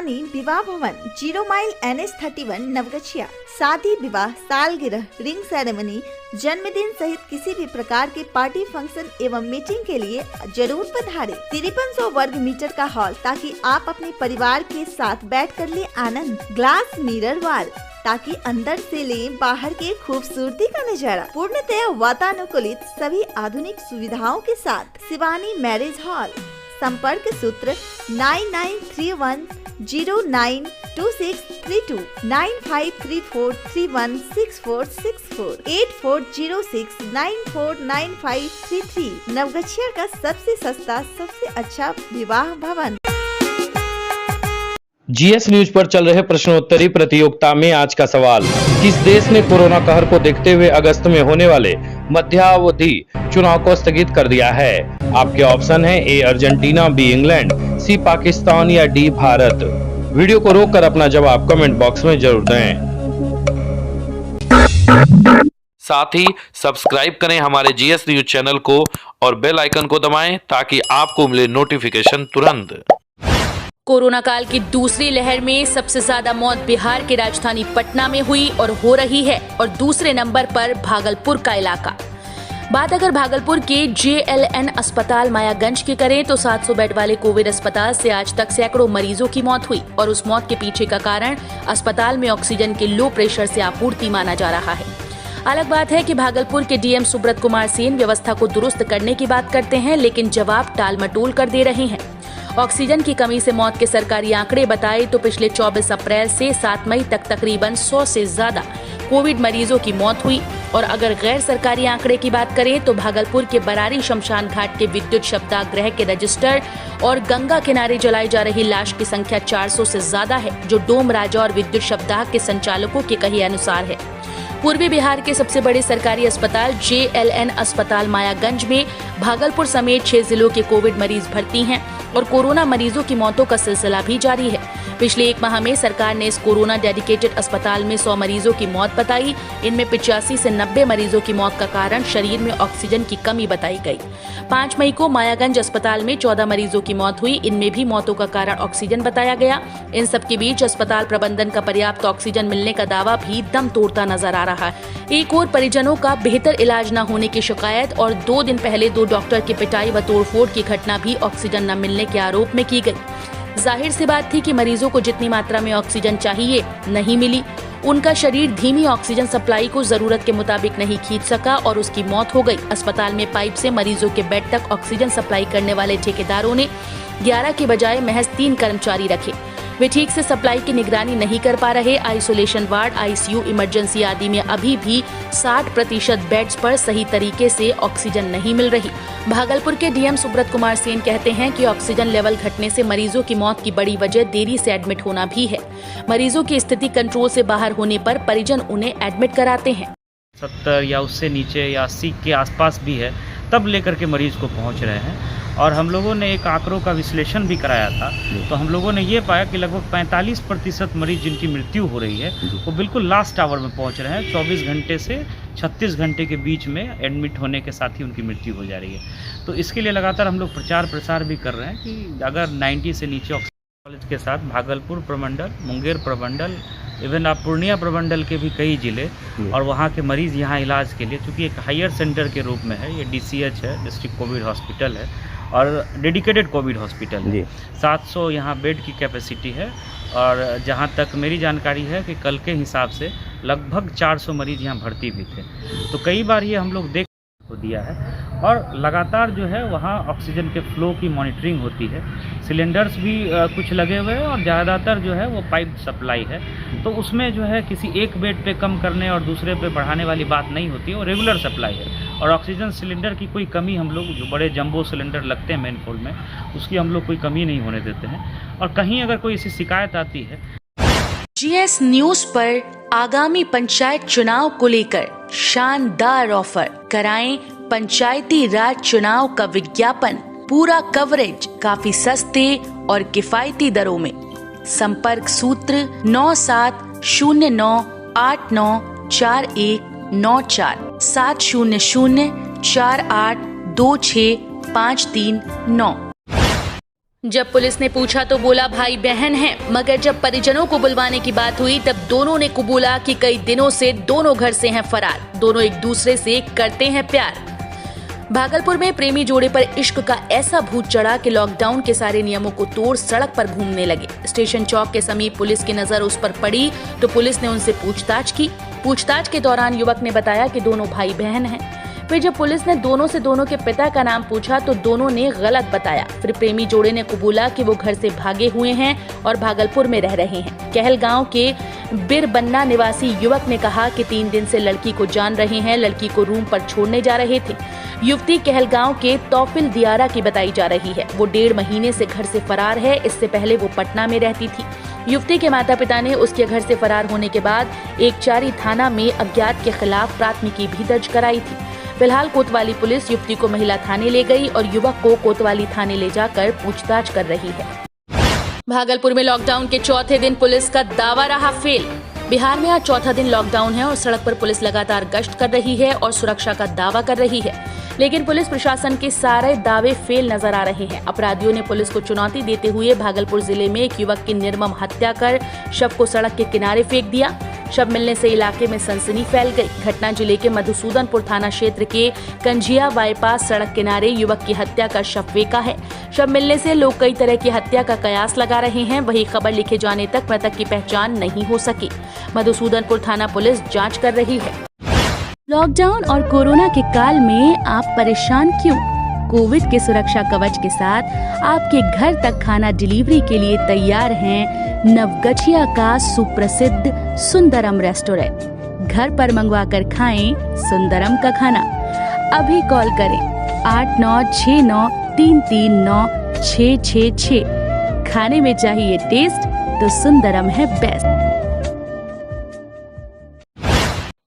शिवानी विवाह भवन 0 mile NH31 Naugachia. शादी, विवाह, सालगिरह, रिंग सेरेमनी, जन्मदिन सहित किसी भी प्रकार के पार्टी, फंक्शन एवं मीटिंग के लिए जरूर पधारें। 5300 वर्ग मीटर का हॉल, ताकि आप अपने परिवार के साथ बैठ कर ले आनंद। ग्लास मिरर वॉल, ताकि अंदर से ले बाहर के खूबसूरती का नजारा। पूर्णतः वातानुकूलित सभी आधुनिक सुविधाओं के साथ शिवानी मैरिज हॉल। संपर्क सूत्र 9931092632, 9534316464, 8406949533। नवगछिया का सबसे सस्ता, सबसे अच्छा विवाह भवन। जीएस न्यूज पर चल रहे प्रश्नोत्तरी प्रतियोगिता में आज का सवाल, किस देश ने कोरोना कहर को देखते हुए अगस्त में होने वाले मध्यावधि चुनाव को स्थगित कर दिया है? आपके ऑप्शन है ए अर्जेंटीना, बी इंग्लैंड, सी पाकिस्तान या डी भारत। वीडियो को रोककर अपना जवाब कमेंट बॉक्स में जरूर दें। साथ ही सब्सक्राइब करें हमारे जीएस न्यूज चैनल को और बेल आइकन को दबाएं ताकि आपको मिले नोटिफिकेशन तुरंत। कोरोना काल की दूसरी लहर में सबसे ज्यादा मौत बिहार की राजधानी पटना में हुई और हो रही है, और दूसरे नंबर पर भागलपुर का इलाका। बात अगर भागलपुर के JLN अस्पताल मायागंज की करें तो 700 बेड वाले कोविड अस्पताल से आज तक सैकड़ों मरीजों की मौत हुई, और उस मौत के पीछे का कारण अस्पताल में ऑक्सीजन के लो प्रेशर से आपूर्ति माना जा रहा है। अलग बात है कि भागलपुर के DM सुब्रत कुमार सेन व्यवस्था को दुरुस्त करने की बात करते हैं, लेकिन जवाब टाल मटोल कर दे रहे हैं। ऑक्सीजन की कमी से मौत के सरकारी आंकड़े बताए तो पिछले 24 अप्रैल से 7 मई तक तकरीबन 100 से ज्यादा कोविड मरीजों की मौत हुई। और अगर गैर सरकारी आंकड़े की बात करें तो भागलपुर के बरारी शमशान घाट के विद्युत शवदाह के रजिस्टर और गंगा किनारे जलाई जा रही लाश की संख्या 400 से ज्यादा है, जो डोम राजा और विद्युत शवदाह के संचालकों के कहे अनुसार है। पूर्वी बिहार के सबसे बड़े सरकारी अस्पताल JLN अस्पताल मायागंज में भागलपुर समेत 6 जिलों के कोविड मरीज भर्ती हैं, और कोरोना मरीजों की मौतों का सिलसिला भी जारी है। पिछले 1 माह में सरकार ने इस कोरोना डेडिकेटेड अस्पताल में 100 मरीजों की मौत बताई। इनमें 85 से 90 मरीजों की मौत का कारण शरीर में ऑक्सीजन की कमी बताई गई। 5 मई को मायागंज अस्पताल में 14 मरीजों की मौत हुई। इनमें भी मौतों का कारण ऑक्सीजन बताया गया। इन सब के बीच अस्पताल प्रबंधन का पर्याप्त ऑक्सीजन मिलने का दावा भी दम तोड़ता नजर आ रहा है। एक और परिजनों का बेहतर इलाज न होने की शिकायत, और 2 दिन पहले 2 डॉक्टर की पिटाई व तोड़फोड़ की घटना भी ऑक्सीजन न मिलने के आरोप में की गई। जाहिर सी बात थी कि मरीजों को जितनी मात्रा में ऑक्सीजन चाहिए नहीं मिली। उनका शरीर धीमी ऑक्सीजन सप्लाई को जरूरत के मुताबिक नहीं खींच सका और उसकी मौत हो गई। अस्पताल में पाइप से मरीजों के बेड तक ऑक्सीजन सप्लाई करने वाले ठेकेदारों ने 11 के बजाय महज 3 कर्मचारी रखे। वे ठीक से सप्लाई की निगरानी नहीं कर पा रहे। आइसोलेशन वार्ड, ICU, इमरजेंसी आदि में अभी भी 60% बेड्स पर सही तरीके से ऑक्सीजन नहीं मिल रही। भागलपुर के DM सुब्रत कुमार सेन कहते हैं कि ऑक्सीजन लेवल घटने से मरीजों की मौत की बड़ी वजह देरी से एडमिट होना भी है। मरीजों की स्थिति कंट्रोल से बाहर होने पर परिजन उन्हें एडमिट कराते हैं। 70 या उससे नीचे या 80 के आसपास भी है, तब लेकर के मरीज को पहुंच रहे हैं। और हम लोगों ने एक आंकड़ों का विश्लेषण भी कराया था, तो हम लोगों ने ये पाया कि लगभग 45% मरीज जिनकी मृत्यु हो रही है वो बिल्कुल लास्ट आवर में पहुंच रहे हैं। 24 घंटे से 36 घंटे के बीच में एडमिट होने के साथ ही उनकी मृत्यु हो जा रही है। तो इसके लिए लगातार हम लोग प्रचार प्रसार भी कर रहे हैं कि अगर 90 से नीचे कॉलेज के साथ भागलपुर प्रमंडल, मुंगेर प्रमंडल, इवन आप पूर्णिया प्रमंडल के भी कई जिले और वहाँ के मरीज़ यहाँ इलाज के लिए, चूँकि एक हायर सेंटर के रूप में है, ये DCH है, डिस्ट्रिक्ट कोविड हॉस्पिटल है और डेडिकेटेड कोविड हॉस्पिटल है। 700 यहाँ बेड की कैपेसिटी है, और जहाँ तक मेरी जानकारी है कि कल के हिसाब से लगभग 400 मरीज यहाँ भर्ती भी थे। तो कई बार ये हम लोग देख को दिया है, और लगातार जो है वहाँ ऑक्सीजन के फ्लो की मॉनिटरिंग होती है। सिलेंडर्स भी कुछ लगे हुए हैं, और ज़्यादातर जो है वो पाइप सप्लाई है। तो उसमें जो है किसी एक बेड पे कम करने और दूसरे पे बढ़ाने वाली बात नहीं होती है, वो रेगुलर सप्लाई है। और ऑक्सीजन सिलेंडर की कोई कमी हम लोग, जो बड़े जंबो सिलेंडर लगते हैं मेन पोल में, उसकी हम लोग कोई कमी नहीं होने देते हैं। और कहीं अगर कोई ऐसी शिकायत आती है। GS न्यूज पर आगामी पंचायत चुनाव को लेकर शानदार ऑफर। कराएं पंचायती राज चुनाव का विज्ञापन, पूरा कवरेज काफी सस्ते और किफायती दरों में। संपर्क सूत्र 9709894194 700482653 9। जब पुलिस ने पूछा तो बोला भाई बहन हैं, मगर जब परिजनों को बुलवाने की बात हुई तब दोनों ने कबूला कि कई दिनों से दोनों घर से हैं फरार, दोनों एक दूसरे से करते हैं प्यार। भागलपुर में प्रेमी जोड़े पर इश्क का ऐसा भूत चढ़ा कि लॉकडाउन के सारे नियमों को तोड़ सड़क पर घूमने लगे। स्टेशन चौक के समीप पुलिस की नजर उस पर पड़ी तो पुलिस ने उनसे पूछताछ की। पूछताछ के दौरान युवक ने बताया कि दोनों भाई बहन हैं। फिर जब पुलिस ने दोनों के पिता का नाम पूछा तो दोनों ने गलत बताया। फिर प्रेमी जोड़े ने कबूला कि वो घर से भागे हुए हैं और भागलपुर में रह रहे हैं। कहलगांव के बिरबन्ना निवासी युवक ने कहा कि 3 दिन से लड़की को जान रहे हैं, लड़की को रूम पर छोड़ने जा रहे थे। युवती कहलगांव के तौफिल दियारा की बताई जा रही है। वो 1.5 महीने से घर से फरार है। इससे पहले वो पटना में रहती थी। युवती के माता पिता ने उसके घर से फरार होने के बाद एकचारी थाना में अज्ञात के खिलाफ प्राथमिकी भी दर्ज कराई थी। फिलहाल कोतवाली पुलिस युवती को महिला थाने ले गई और युवक को कोतवाली थाने ले जाकर पूछताछ कर रही है। भागलपुर में लॉकडाउन के चौथे दिन पुलिस का दावा रहा फेल। बिहार में आज चौथा दिन लॉकडाउन है और सड़क पर पुलिस लगातार गश्त कर रही है और सुरक्षा का दावा कर रही है, लेकिन पुलिस प्रशासन के सारे दावे फेल नजर आ रहे हैं। अपराधियों ने पुलिस को चुनौती देते हुए भागलपुर जिले में एक युवक की निर्मम हत्या कर शव को सड़क के किनारे फेंक दिया। शव मिलने से इलाके में सनसनी फैल गई। घटना जिले के मधुसूदनपुर थाना क्षेत्र के कंजिया बाईपास सड़क किनारे युवक की हत्या कर शव फेंका है। शव मिलने से लोग कई तरह की हत्या का कयास लगा रहे हैं। वहीं खबर लिखे जाने तक मृतक की पहचान नहीं हो सकी। मधुसूदनपुर थाना पुलिस जांच कर रही है। लॉकडाउन और कोरोना के काल में आप परेशान क्यों? कोविड के सुरक्षा कवच के साथ आपके घर तक खाना डिलीवरी के लिए तैयार हैं नवगछिया का सुप्रसिद्ध सुंदरम रेस्टोरेंट। घर पर मंगवा कर खाएं सुंदरम का खाना। अभी कॉल करें 8969339666। खाने में चाहिए टेस्ट तो सुंदरम है बेस्ट।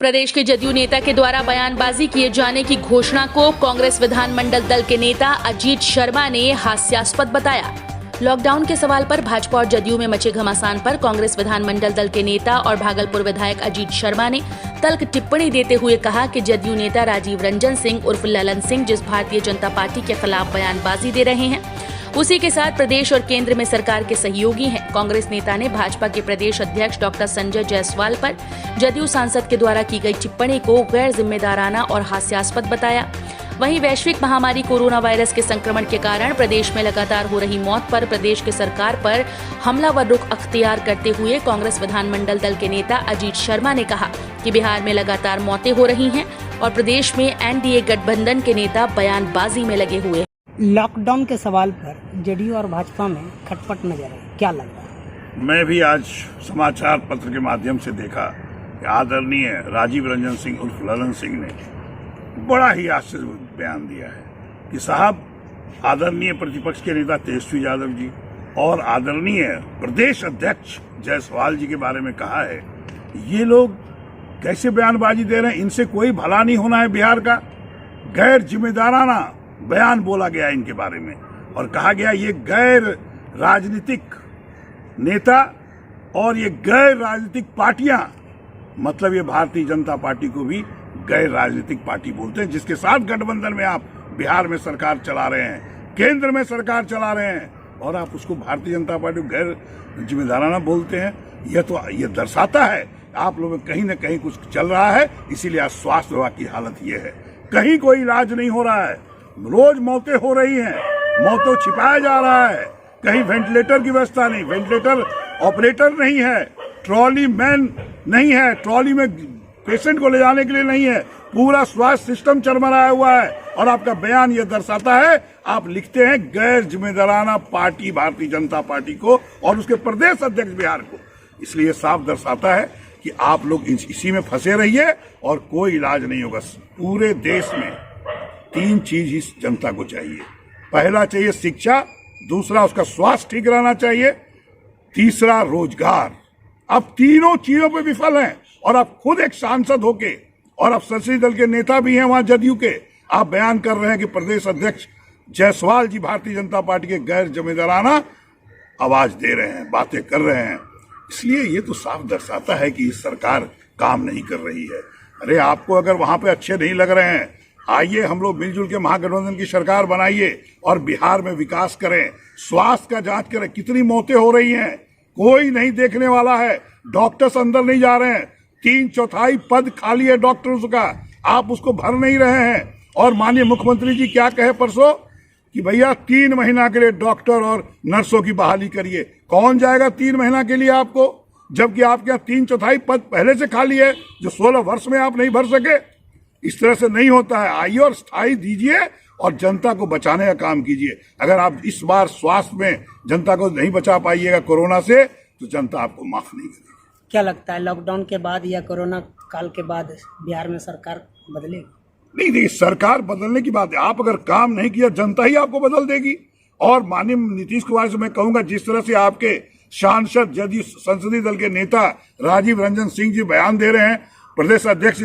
प्रदेश के जदयू नेता के द्वारा बयानबाजी किए जाने की घोषणा को कांग्रेस विधानमंडल दल के नेता अजीत शर्मा ने हास्यास्पद बताया। लॉकडाउन के सवाल पर भाजपा और जदयू में मचे घमासान पर कांग्रेस विधानमंडल दल के नेता और भागलपुर विधायक अजीत शर्मा ने तल्ख टिप्पणी देते हुए कहा कि जदयू नेता राजीव रंजन सिंह उर्फ ललन सिंह जिस भारतीय जनता पार्टी के खिलाफ बयानबाजी दे रहे हैं, उसी के साथ प्रदेश और केंद्र में सरकार के सहयोगी हैं। कांग्रेस नेता ने भाजपा के प्रदेश अध्यक्ष डॉक्टर संजय जायसवाल पर जदयू सांसद के द्वारा की गई टिप्पणी को गैर जिम्मेदाराना और हास्यास्पद बताया। वहीं वैश्विक महामारी कोरोना वायरस के संक्रमण के कारण प्रदेश में लगातार हो रही मौत पर प्रदेश के सरकार पर हमलावर रुख अख्तियार करते हुए कांग्रेस विधानमंडल दल के नेता अजीत शर्मा ने कहा कि बिहार में लगातार मौतें हो रही हैं और प्रदेश में एनडीए गठबंधन के नेता बयानबाजी में लगे हुए। लॉकडाउन के सवाल पर जेडीयू और भाजपा में खटपट नजर आई, क्या लग रहा है? मैं भी आज समाचार पत्र के माध्यम से देखा कि आदरणीय राजीव रंजन सिंह उर्फ ललन सिंह ने बड़ा ही आश्चर्य बयान दिया है कि साहब आदरणीय प्रतिपक्ष के नेता तेजस्वी यादव जी और आदरणीय प्रदेश अध्यक्ष जायसवाल जी के बारे में कहा है, ये लोग कैसे बयानबाजी दे रहे हैं, इनसे कोई भला नहीं होना है बिहार का। गैर जिम्मेदाराना बयान बोला गया इनके बारे में और कहा गया ये गैर राजनीतिक नेता और ये गैर राजनीतिक पार्टियां, मतलब ये भारतीय जनता पार्टी को भी गैर राजनीतिक पार्टी बोलते हैं, जिसके साथ गठबंधन में आप बिहार में सरकार चला रहे हैं, केंद्र में सरकार चला रहे हैं और आप उसको भारतीय जनता पार्टी को गैर जिम्मेदाराना बोलते हैं। यह दर्शाता है आप लोगों में कहीं न कहीं कुछ चल रहा है। इसीलिए आज स्वास्थ्य विभाग की हालत ये है, कहीं कोई इलाज नहीं हो रहा है, रोज मौतें हो रही हैं, मौतों छिपाया जा रहा है, कहीं वेंटिलेटर की व्यवस्था नहीं, वेंटिलेटर ऑपरेटर नहीं है, ट्रॉली मैन नहीं है, ट्रॉली में पेशेंट को ले जाने के लिए नहीं है, पूरा स्वास्थ्य सिस्टम चरमराया हुआ है। और आपका बयान यह दर्शाता है, आप लिखते हैं गैर जिम्मेदाराना पार्टी भारतीय जनता पार्टी को और उसके प्रदेश अध्यक्ष बिहार को। इसलिए साफ दर्शाता है कि आप लोग इसी में फंसे रहिए और कोई इलाज नहीं होगा। पूरे देश में 3 चीज इस जनता को चाहिए। पहला चाहिए शिक्षा, दूसरा उसका स्वास्थ्य ठीक रहना चाहिए, तीसरा रोजगार। अब तीनों चीजों पे विफल हैं और आप खुद एक सांसद होके और आप संसदीय दल के नेता भी हैं वहां जदयू के, आप बयान कर रहे हैं कि प्रदेश अध्यक्ष जायसवाल जी भारतीय जनता पार्टी के गैर जिम्मेदाराना आवाज दे रहे हैं, बातें कर रहे हैं। इसलिए ये तो साफ दर्शाता है कि सरकार काम नहीं कर रही है। अरे आपको अगर वहां पे अच्छे नहीं लग रहे हैं, आइए हम लोग मिलजुल के महागठबंधन की सरकार बनाइए और बिहार में विकास करें, स्वास्थ्य का जांच करें। कितनी मौतें हो रही हैं, कोई नहीं देखने वाला है, डॉक्टर्स अंदर नहीं जा रहे हैं, 3/4 पद खाली है डॉक्टर्स का, आप उसको भर नहीं रहे हैं। और माननीय मुख्यमंत्री जी क्या कहे परसों कि भैया 3 महीना के लिए डॉक्टर और नर्सों की बहाली करिए। कौन जाएगा 3 महीना के लिए आपको, जबकि आपके यहाँ 3/4 पद पहले से खाली है जो 16 वर्ष में आप नहीं भर सके। इस तरह से नहीं होता है। आइए और स्थायी दीजिए और जनता को बचाने का काम कीजिए। अगर आप इस बार स्वास्थ्य में जनता को नहीं बचा पाइएगा कोरोना से, तो जनता आपको माफ नहीं करेगी। क्या लगता है लॉकडाउन के बाद या कोरोना काल के बाद बिहार में सरकार बदलेगी? नहीं देखिए, सरकार बदलने की बात है, आप अगर काम नहीं किया जनता ही आपको बदल देगी। और माननीय नीतीश कुमार से मैं कहूंगा, जिस तरह से आपके सांसद जदयू संसदीय दल के नेता राजीव रंजन सिंह जी बयान दे रहे हैं प्रदेश अध्यक्ष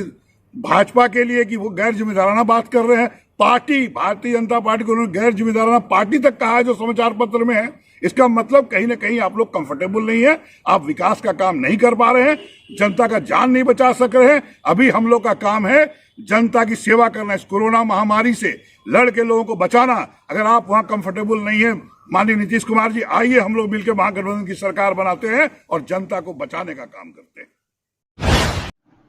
भाजपा के लिए कि वो गैर जिम्मेदाराना बात कर रहे हैं, पार्टी भारतीय जनता पार्टी को उन्होंने गैर जिम्मेदाराना पार्टी तक कहा है जो समाचार पत्र में है, इसका मतलब कहीं ना कहीं आप लोग कंफर्टेबल नहीं है, आप विकास का काम नहीं कर पा रहे हैं, जनता का जान नहीं बचा सक रहे हैं। अभी हम लोग का काम है जनता की सेवा करना, इस कोरोना महामारी से लड़ के लोगों को बचाना। अगर आप वहां कंफर्टेबल नहीं है माननीय नीतीश कुमार जी, आइए हम लोग मिलकर महागठबंधन की सरकार बनाते हैं और जनता को बचाने का काम करते हैं।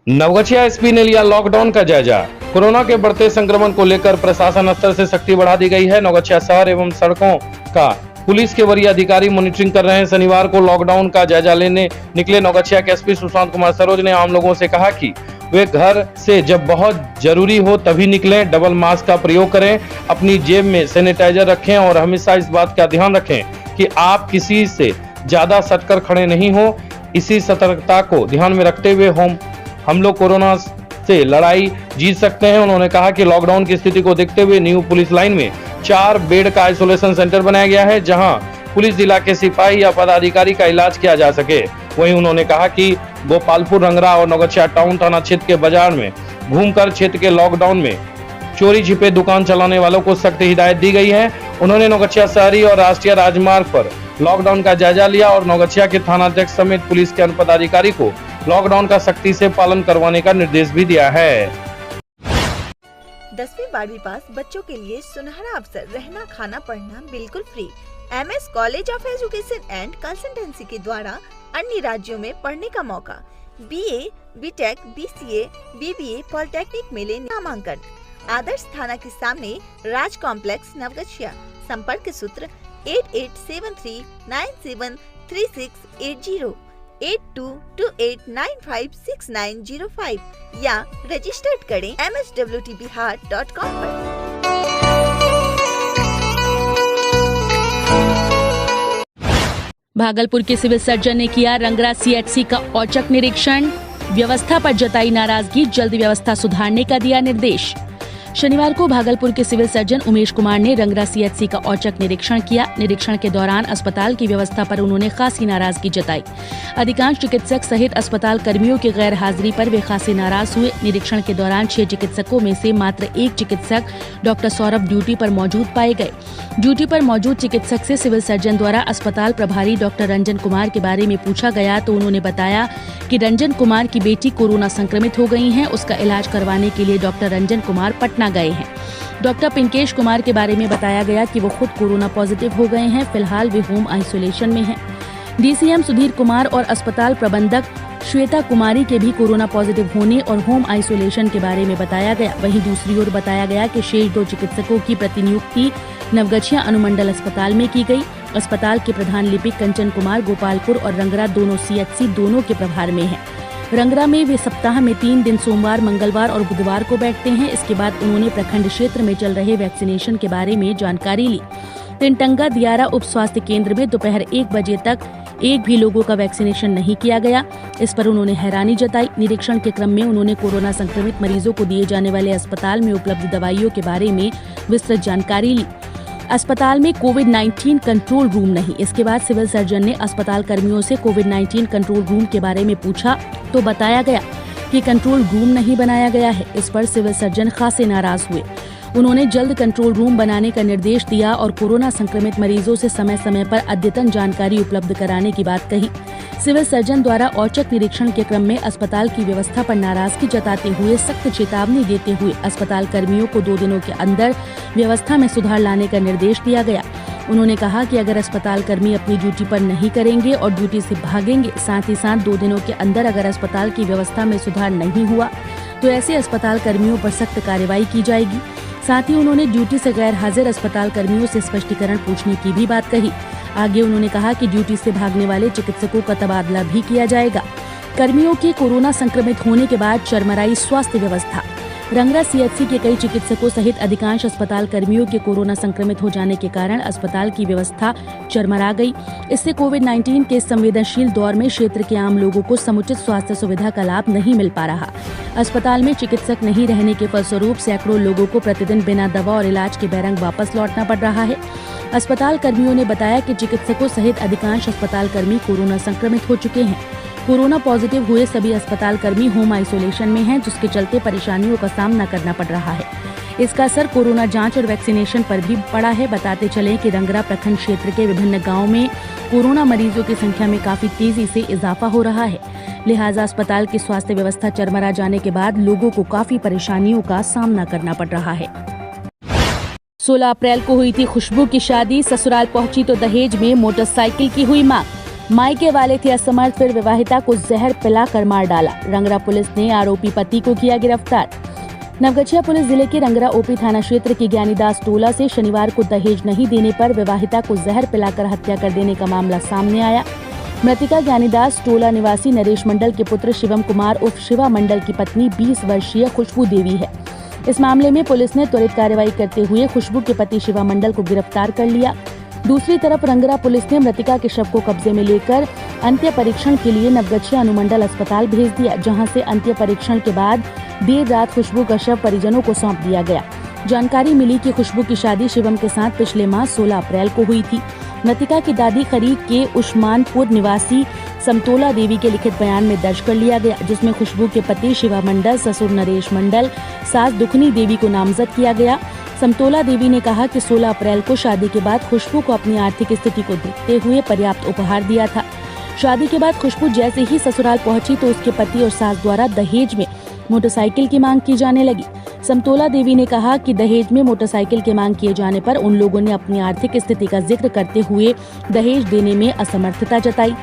नवगछिया एसपी ने लिया लॉकडाउन का जायजा। कोरोना के बढ़ते संक्रमण को लेकर प्रशासन स्तर से सख्ती बढ़ा दी गई है। नवगछिया शहर एवं सड़कों का पुलिस के वरीय अधिकारी मॉनिटरिंग कर रहे हैं। शनिवार को लॉकडाउन का जायजा लेने निकले नवगछिया के एसपी सुशांत कुमार सरोज ने आम लोगों से कहा कि वे घर से जब बहुत जरूरी हो तभी निकलें, डबल मास्क का प्रयोग करें, अपनी जेब में सैनिटाइजर रखें और हमेशा इस बात का ध्यान रखें कि आप किसी से ज्यादा सटकर खड़े नहीं हो। इसी सतर्कता को ध्यान में रखते हुए हम लोग कोरोना से लड़ाई जीत सकते हैं। उन्होंने कहा कि लॉकडाउन की स्थिति को देखते हुए न्यू पुलिस लाइन में 4 बेड का आइसोलेशन सेंटर बनाया गया है, जहां पुलिस जिला के सिपाही या पदाधिकारी का इलाज किया जा सके। वहीं उन्होंने कहा कि गोपालपुर, रंगरा और नवगछिया टाउन थाना क्षेत्र के बाजार में घूमकर क्षेत्र के लॉकडाउन में चोरी छिपे दुकान चलाने वालों को सख्त हिदायत दी गई है। उन्होंने नवगछिया शहरी और राष्ट्रीय राजमार्ग पर लॉकडाउन का जायजा लिया और नवगछिया के थानाध्यक्ष समेत पुलिस के अन्य पदाधिकारी को लॉकडाउन का सख्ती से पालन करवाने का निर्देश भी दिया है। 10वीं 12वीं पास बच्चों के लिए सुनहरा अवसर, रहना खाना पढ़ना बिल्कुल free. MS college of education and consultancy के द्वारा अन्य राज्यों में पढ़ने का मौका। BA, BTech, BCA, BBA polytechnic में ले नामांकन। आदर्श थाना के सामने राज कॉम्प्लेक्स नवगछिया। संपर्क सूत्र 8873973680 8228956905 या रजिस्टर्ड करें mswtbihar.com पर। भागलपुर के सिविल सर्जन ने किया रंगरा CHC का औचक निरीक्षण। व्यवस्था पर जताई नाराजगी, जल्द व्यवस्था सुधारने का दिया निर्देश। शनिवार को भागलपुर के सिविल सर्जन उमेश कुमार ने रंगरा CHC का औचक निरीक्षण किया। निरीक्षण के दौरान अस्पताल की व्यवस्था पर उन्होंने खासी नाराजगी जताई। अधिकांश चिकित्सक सहित अस्पताल कर्मियों की गैर हाजिरी पर वे खासी नाराज हुए। निरीक्षण के दौरान 6 चिकित्सकों में से मात्र 1 चिकित्सक डॉक्टर सौरभ ड्यूटी पर मौजूद पाए गए। ड्यूटी पर मौजूद चिकित्सक से सिविल सर्जन द्वारा अस्पताल प्रभारी डॉक्टर रंजन कुमार के बारे में पूछा गया तो उन्होंने बताया कि रंजन कुमार की बेटी कोरोना संक्रमित हो गई हैं। उसका इलाज करवाने के लिए डॉक्टर रंजन कुमार पटना गए हैं। डॉक्टर पिंकेश कुमार के बारे में बताया गया कि वो खुद कोरोना पॉजिटिव हो गए हैं। फिलहाल वे होम आइसोलेशन में हैं। DCM सुधीर कुमार और अस्पताल प्रबंधक श्वेता कुमारी के भी कोरोना पॉजिटिव होने और होम आइसोलेशन के बारे में बताया गया। वहीं दूसरी ओर बताया गया कि शेष 2 चिकित्सकों की प्रतिनियुक्ति नवगछिया अनुमंडल अस्पताल में की गई। अस्पताल के प्रधान लिपिक कंचन कुमार गोपालपुर और रंगरा दोनों CHC दोनों के प्रभार में है। रंगरा में वे सप्ताह में 3 दिन सोमवार, मंगलवार और बुधवार को बैठते हैं। इसके बाद उन्होंने प्रखंड क्षेत्र में चल रहे वैक्सीनेशन के बारे में जानकारी ली। तिनटंगा दियारा उप स्वास्थ्य केंद्र में दोपहर 1 बजे तक एक भी लोगों का वैक्सीनेशन नहीं किया गया। इस पर उन्होंने हैरानी जताई। निरीक्षण के क्रम में उन्होंने कोरोना संक्रमित मरीजों को दिए जाने वाले अस्पताल में उपलब्ध दवाइयों के बारे में विस्तृत जानकारी ली। अस्पताल में कोविड-19 कंट्रोल रूम नहीं। इसके बाद सिविल सर्जन ने अस्पताल कर्मियों से कोविड-19 कंट्रोल रूम के बारे में पूछा तो बताया गया कि कंट्रोल रूम नहीं बनाया गया है। इस पर सिविल सर्जन खासे नाराज हुए। उन्होंने जल्द कंट्रोल रूम बनाने का निर्देश दिया और कोरोना संक्रमित मरीजों से समय समय पर अद्यतन जानकारी उपलब्ध कराने की बात कही। सिविल सर्जन द्वारा औचक निरीक्षण के क्रम में अस्पताल की व्यवस्था पर नाराजगी जताते हुए सख्त चेतावनी देते हुए अस्पताल कर्मियों को 2 दिनों के अंदर व्यवस्था में सुधार लाने का निर्देश दिया गया। उन्होंने कहा कि अगर अस्पताल कर्मी अपनी ड्यूटी पर नहीं करेंगे और ड्यूटी से भागेंगे, साथ ही साथ 2 दिनों के अंदर अगर अस्पताल की व्यवस्था में सुधार नहीं हुआ तो ऐसे अस्पताल कर्मियों पर सख्त कार्रवाई की जाएगी। साथ ही उन्होंने ड्यूटी से गैर हाजिर अस्पताल कर्मियों से स्पष्टीकरण पूछने की भी बात कही। आगे उन्होंने कहा कि ड्यूटी से भागने वाले चिकित्सकों का तबादला भी किया जाएगा। कर्मियों के कोरोना संक्रमित होने के बाद चरमराई स्वास्थ्य व्यवस्था। रंगरा सीएचसी के कई चिकित्सकों सहित अधिकांश अस्पताल कर्मियों के कोरोना संक्रमित हो जाने के कारण अस्पताल की व्यवस्था चरमरा गई। इससे कोविड-19 के संवेदनशील दौर में क्षेत्र के आम लोगों को समुचित स्वास्थ्य सुविधा का लाभ नहीं मिल पा रहा। अस्पताल में चिकित्सक नहीं रहने के फलस्वरूप सैकड़ों लोगों को प्रतिदिन बिना दवा और इलाज के बैरंग वापस लौटना पड़ रहा है। अस्पताल कर्मियों ने बताया कि चिकित्सकों सहित अधिकांश अस्पताल कर्मी कोरोना संक्रमित हो चुके हैं। कोरोना पॉजिटिव हुए सभी अस्पताल कर्मी होम आइसोलेशन में हैं, जिसके चलते परेशानियों का सामना करना पड़ रहा है। इसका असर कोरोना जांच और वैक्सीनेशन पर भी पड़ा है। बताते चलें कि रंगरा प्रखंड क्षेत्र के विभिन्न गांवों में कोरोना मरीजों की संख्या में काफी तेजी से इजाफा हो रहा है। लिहाजा अस्पताल की स्वास्थ्य व्यवस्था चरमरा जाने के बाद लोगों को काफी परेशानियों का सामना करना पड़ रहा है। 16 अप्रैल को हुई थी खुशबू की शादी। ससुराल पहुंची तो दहेज में मोटरसाइकिल की हुई मांग। मायके वाले थे असमर्थ, फिर विवाहिता को जहर पिलाकर मार डाला। रंगरा पुलिस ने आरोपी पति को किया गिरफ्तार। नवगछिया पुलिस जिले के रंगरा ओपी थाना क्षेत्र के ज्ञानीदास टोला से शनिवार को दहेज नहीं देने पर विवाहिता को जहर पिलाकर हत्या कर देने का मामला सामने आया। मृतिका ज्ञानीदास टोला निवासी नरेश मंडल के पुत्र शिवम कुमार उर्फ शिवा मंडल की पत्नी 20 वर्षीय खुशबू देवी है। इस मामले में पुलिस ने त्वरित कार्रवाई करते हुए खुशबू के पति शिवा मंडल को गिरफ्तार कर लिया। दूसरी तरफ रंगरा पुलिस ने मृतिका के शव को कब्जे में लेकर अंत्य परीक्षण के लिए नवगछिया अनुमंडल अस्पताल भेज दिया, जहां से अंत्य परीक्षण के बाद देर रात खुशबू का शव परिजनों को सौंप दिया गया। जानकारी मिली कि खुशबू की शादी शिवम के साथ पिछले माह 16 अप्रैल को हुई थी। मृतिका की दादी खरीक के उस्मानपुर निवासी समतोला देवी के लिखित बयान में दर्ज कर लिया गया, जिसमें खुशबू के पति शिवा मंडल, ससुर नरेश मंडल, सास दुखनी देवी को नामजद किया गया। समतोला देवी ने कहा कि 16 अप्रैल को शादी के बाद खुशबू को अपनी आर्थिक स्थिति को देखते हुए पर्याप्त उपहार दिया था। शादी के बाद खुशबू जैसे ही ससुराल पहुंची तो उसके पति और सास द्वारा दहेज में मोटरसाइकिल की मांग की जाने लगी। समतोला देवी ने कहा कि दहेज में मोटरसाइकिल की मांग किए जाने पर उन लोगों ने अपनी आर्थिक स्थिति का जिक्र करते हुए दहेज देने में असमर्थता जताई,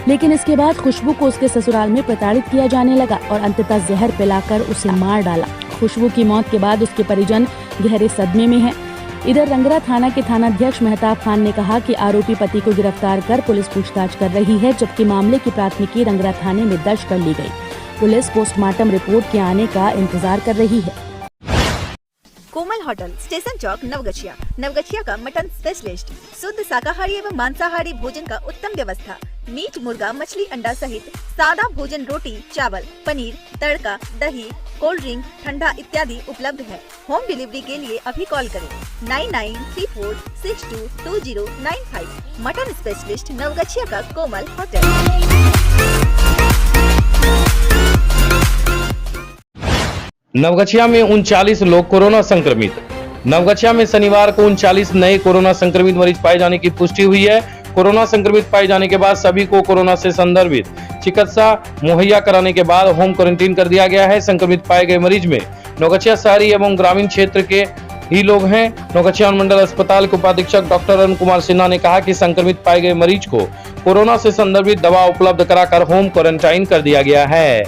लेकिन इसके बाद खुशबू को उसके ससुराल में प्रताड़ित किया जाने लगा और अंततः जहर पिलाकर उसे मार डाला। खुशबू की मौत के बाद उसके परिजन गहरे सदमे में हैं। इधर रंगरा थाना के थानाध्यक्ष मेहताब खान ने कहा कि आरोपी पति को गिरफ्तार कर पुलिस पूछताछ कर रही है, जबकि मामले की प्राथमिकी रंगरा थाने में दर्ज कर ली गई। पुलिस पोस्टमार्टम रिपोर्ट के आने का इंतजार कर रही है। कोमल होटल, स्टेशन चौक, नवगछिया। नवगछिया का मटन स्पेशलिस्ट, शुद्ध शाकाहारी एवं मांसाहारी भोजन का उत्तम व्यवस्था। मीट, मुर्गा, मछली, अंडा सहित सादा भोजन, रोटी, चावल, पनीर, तड़का, दही, कोल्ड ड्रिंक, ठंडा इत्यादि उपलब्ध है। होम डिलीवरी के लिए अभी कॉल करें 9934622095। मटन स्पेशलिस्ट, नवगछिया का कोमल होटल। नवगछिया में 39 लोग कोरोना संक्रमित। नवगछिया में शनिवार को 39 नए कोरोना संक्रमित मरीज पाए जाने की पुष्टि हुई है। कोरोना संक्रमित पाए जाने के बाद सभी को कोरोना से संदर्भित चिकित्सा मुहैया कराने के बाद होम क्वारंटीन कर दिया गया है। संक्रमित पाए गए मरीज में नवगछिया शहरी एवं ग्रामीण क्षेत्र के ही लोग हैं। नवगछिया अनुमंडल अस्पताल के उपाधीक्षक डॉक्टर अरुण कुमार सिन्हा ने कहा कि संक्रमित पाए गए मरीज को कोरोना से संदर्भित दवा उपलब्ध कराकर होम क्वारंटाइन कर दिया गया है।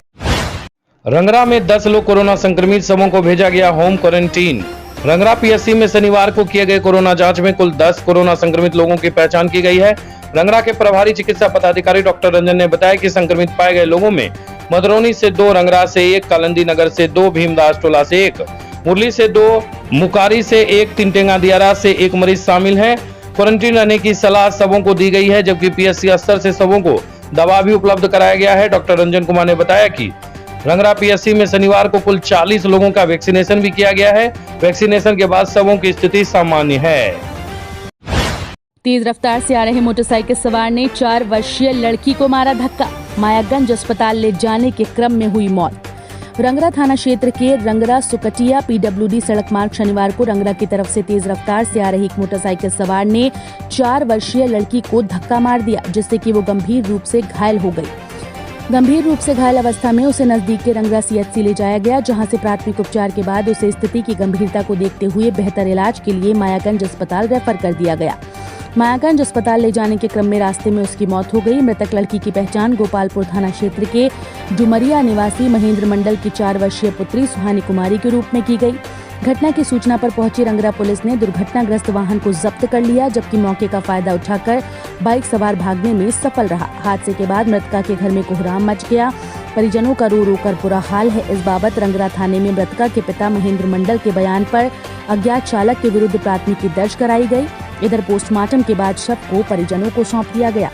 रंगरा में 10 लोग कोरोना संक्रमित, सबों को भेजा गया होम क्वारंटीन। रंगरा पीएससी में शनिवार को किए गए कोरोना जांच में कुल 10 कोरोना संक्रमित लोगों की पहचान की गई है। रंगरा के प्रभारी चिकित्सा पदाधिकारी डॉक्टर रंजन ने बताया कि संक्रमित पाए गए लोगों में मधुरौनी से 2, रंगरा से 1, कालंदी नगर से 2, भीमदास टोला से 1, मुरली से 2, मुकारी से 1, तिनटेंगा दियारा से 1 मरीज शामिल है। क्वारंटीन रहने की सलाह सबों को दी गई है, जबकि पीएससी स्तर से सबों को दवा भी उपलब्ध कराया गया है। डॉक्टर रंजन कुमार ने बताया कि रंगरा पीएससी में शनिवार को कुल 40 लोगों का वैक्सीनेशन भी किया गया है। वैक्सीनेशन के बाद सबों की स्थिति सामान्य है। तेज रफ्तार से आ रहे मोटरसाइकिल सवार ने 4 वर्षीय लड़की को मारा धक्का। मायागंज अस्पताल ले जाने के क्रम में हुई मौत। रंगरा थाना क्षेत्र के रंगरा सुकटिया पीडब्ल्यूडी सड़क मार्ग शनिवार को रंगरा की तरफ से तेज रफ्तार से आ रही एक मोटरसाइकिल सवार ने 4 वर्षीय लड़की को धक्का मार दिया, जिससे कि वो गंभीर रूप से घायल हो गई। गंभीर रूप से घायल अवस्था में उसे नजदीक के रंगरा सीएचसी ले जाया गया, जहां से प्राथमिक उपचार के बाद उसे स्थिति की गंभीरता को देखते हुए बेहतर इलाज के लिए मायागंज अस्पताल रेफर कर दिया गया। मायागंज अस्पताल ले जाने के क्रम में रास्ते में उसकी मौत हो गई। मृतक लड़की की पहचान गोपालपुर थाना क्षेत्र के डुमरिया निवासी महेंद्र मंडल की 4 वर्षीय पुत्री सुहानी कुमारी के रूप में की गई। घटना की सूचना पर पहुंची रंगरा पुलिस ने दुर्घटनाग्रस्त वाहन को जब्त कर लिया, जबकि मौके का फायदा उठाकर बाइक सवार भागने में सफल रहा। हादसे के बाद मृतका के घर में कोहराम मच गया। परिजनों का रो रो कर बुरा हाल है। इस बाबत रंगरा थाने में मृतका के पिता महेंद्र मंडल के बयान पर अज्ञात चालक के विरुद्ध प्राथमिकी दर्ज कराई गई। इधर पोस्टमार्टम के बाद शव को परिजनों को सौंप दिया गया।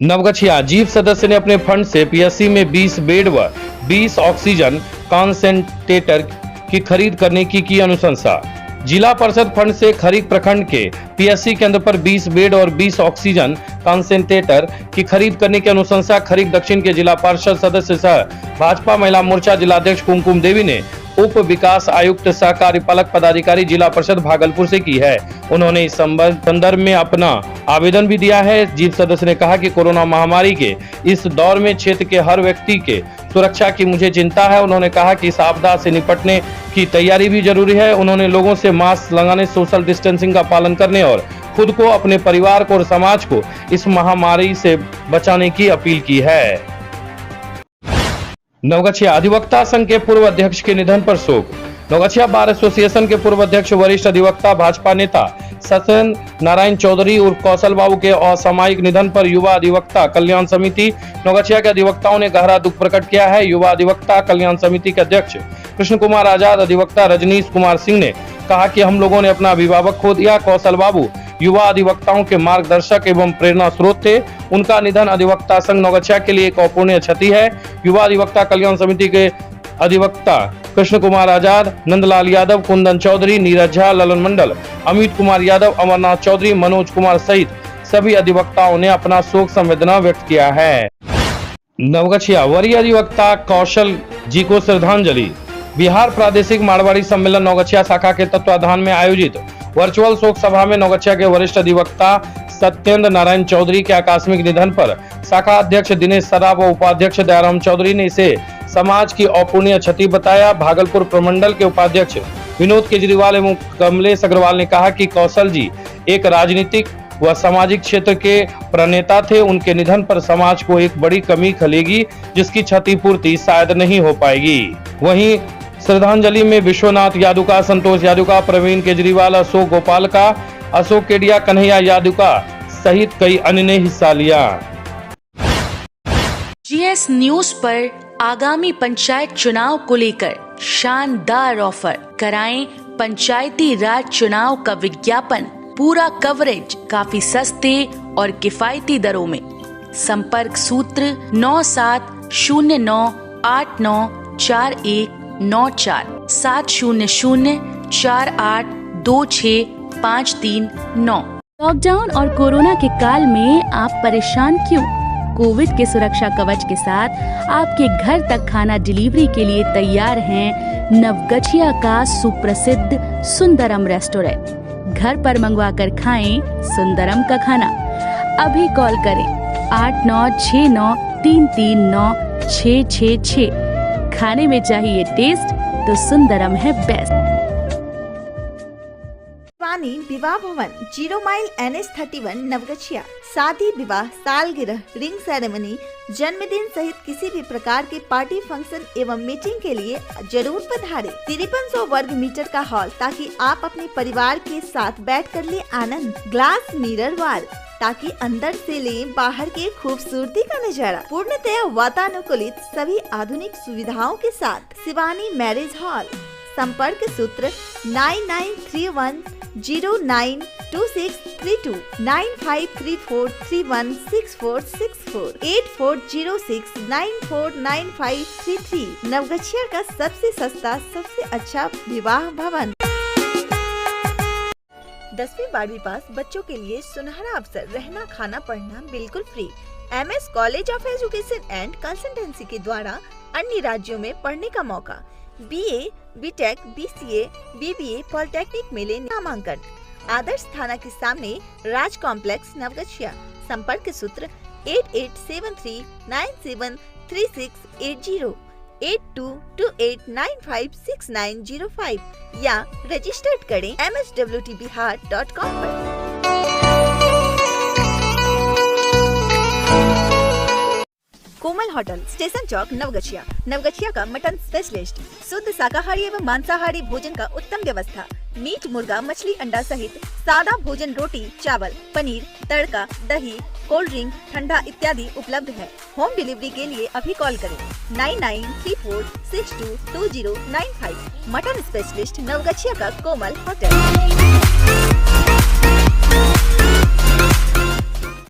नवगछिया जीप सदस्य ने अपने फंड से पीएससी में 20 बेड व 20 ऑक्सीजन कॉन्सेंट्रेटर की खरीद करने की अनुशंसा। जिला परिषद फंड से खरीक प्रखंड के पीएससी केंद्र पर 20 बेड और 20 ऑक्सीजन कॉन्सेंट्रेटर की खरीद करने की अनुशंसा खरीक दक्षिण के जिला परिषद सदस्य सह भाजपा महिला मोर्चा जिलाध्यक्ष कुमकुम देवी ने उप विकास आयुक्त सह कार्यपालक पदाधिकारी जिला परिषद भागलपुर से की है। उन्होंने इस संदर्भ में अपना आवेदन भी दिया है। जीप सदस्य ने कहा कि कोरोना महामारी के इस दौर में क्षेत्र के हर व्यक्ति के सुरक्षा की मुझे चिंता है। उन्होंने कहा कि इस आपदा से निपटने की तैयारी भी जरूरी है। उन्होंने लोगों से मास्क लगाने, सोशल डिस्टेंसिंग का पालन करने और खुद को, अपने परिवार को और समाज को इस महामारी से बचाने की अपील की है। नवगछिया अधिवक्ता संघ के पूर्व अध्यक्ष के निधन पर शोक। नवगछिया बार एसोसिएशन के पूर्व अध्यक्ष वरिष्ठ अधिवक्ता भाजपा नेता सत्येंद्र नारायण चौधरी उर्फ कौशल बाबू के असामयिक निधन पर युवा अधिवक्ता कल्याण समिति नवगछिया के अधिवक्ताओं ने गहरा दुख प्रकट किया है। युवा अधिवक्ता कल्याण समिति के अध्यक्ष कृष्ण कुमार आजाद, अधिवक्ता रजनीश कुमार सिंह ने कहा कि हम लोगों ने अपना अभिभावक खो दिया। कौशल बाबू युवा अधिवक्ताओं के मार्गदर्शक एवं प्रेरणा स्रोत थे। उनका निधन अधिवक्ता संघ नवगछिया के लिए एक अपूरणीय क्षति है। युवा अधिवक्ता कल्याण समिति के अधिवक्ता कृष्ण कुमार आजाद, नंदलाल यादव, कुंदन चौधरी, नीरज झा, ललन मंडल, अमित कुमार यादव, अमरनाथ चौधरी, मनोज कुमार सहित सभी अधिवक्ताओं ने अपना शोक संवेदना व्यक्त किया है। नवगछिया वरीय अधिवक्ता कौशल जी को श्रद्धांजलि। बिहार प्रादेशिक मारवाड़ी सम्मेलन नवगछिया शाखा के तत्वाधान में आयोजित वर्चुअल शोक सभा में नवगछिया के वरिष्ठ अधिवक्ता सत्येंद्र नारायण चौधरी के आकस्मिक निधन पर शाखा अध्यक्ष दिनेश सराफ व उपाध्यक्ष दयाराम चौधरी ने इसे समाज की अपूरणीय क्षति बताया। भागलपुर प्रमंडल के उपाध्यक्ष विनोद केजरीवाल एवं कमलेश अग्रवाल ने कहा कि कौशल जी एक राजनीतिक व सामाजिक क्षेत्र के प्रणेता थे। उनके निधन पर समाज को एक बड़ी कमी खलेगी, जिसकी क्षतिपूर्ति शायद नहीं हो पाएगी। वहीं श्रद्धांजलि में विश्वनाथ यादुका, संतोष यादुका, प्रवीण केजरीवाल, अशोक गोपाल का, अशोक केडिया, कन्हैया यादुका सहित कई अन्य ने हिस्सा लिया। जीएस न्यूज पर आगामी पंचायत चुनाव को लेकर शानदार ऑफर। कराएं पंचायती राज चुनाव का विज्ञापन, पूरा कवरेज काफी सस्ते और किफायती दरों में। संपर्क सूत्र 9709894194 700482653 लॉकडाउन और कोरोना के काल में आप परेशान क्यों? कोविड के सुरक्षा कवच के साथ आपके घर तक खाना डिलीवरी के लिए तैयार हैं नवगछिया का सुप्रसिद्ध सुंदरम रेस्टोरेंट। घर पर मंगवा कर खाएं सुंदरम का खाना। अभी कॉल करें 8969339666। खाने में चाहिए टेस्ट तो सुंदरम है बेस्ट। विवाह भवन 0 माइल NH31 नवगछिया। शादी, विवाह, सालगिरह, रिंग सेरेमनी, जन्मदिन सहित किसी भी प्रकार के पार्टी फंक्शन एवं मीटिंग के लिए जरूर पधारें। 5300 वर्ग मीटर का हॉल, ताकि आप अपने परिवार के साथ बैठकर ले आनंद। ग्लास मिरर वॉल, ताकि अंदर से ले बाहर के खूबसूरती का नजारा। पूर्णतया वातानुकूलित सभी आधुनिक सुविधाओं के साथ। Shivani marriage hall. संपर्क सूत्र 9931092632 9534316464 8406949533। नवगछिया का सबसे सस्ता, सबसे अच्छा विवाह भवन। 10वीं 12वीं पास बच्चों के लिए सुनहरा अवसर। रहना, खाना, पढ़ना बिल्कुल free. MS college of education and consultancy के द्वारा अन्य राज्यों में पढ़ने का मौका। BA, BTech, BCA, BBA polytechnic मिले नामांकन। आदर्श थाना के सामने राज कॉम्प्लेक्स नवगछिया। संपर्क सूत्र 8873973680 8228956905 या रजिस्टर्ड करें mhwtbihar.com पर। कोमल होटल, स्टेशन चौक, नवगछिया। नवगछिया का मटन स्पेशलिस्ट, शुद्ध शाकाहारी एवं मांसाहारी भोजन का उत्तम व्यवस्था। मीट, मुर्गा, मछली, अंडा सहित सादा भोजन, रोटी, चावल, पनीर, तड़का, दही, कोल्ड ड्रिंक, ठंडा इत्यादि उपलब्ध है। होम डिलीवरी के लिए अभी कॉल करें 9934622095। मटन स्पेशलिस्ट नवगछिया का कोमल होटल।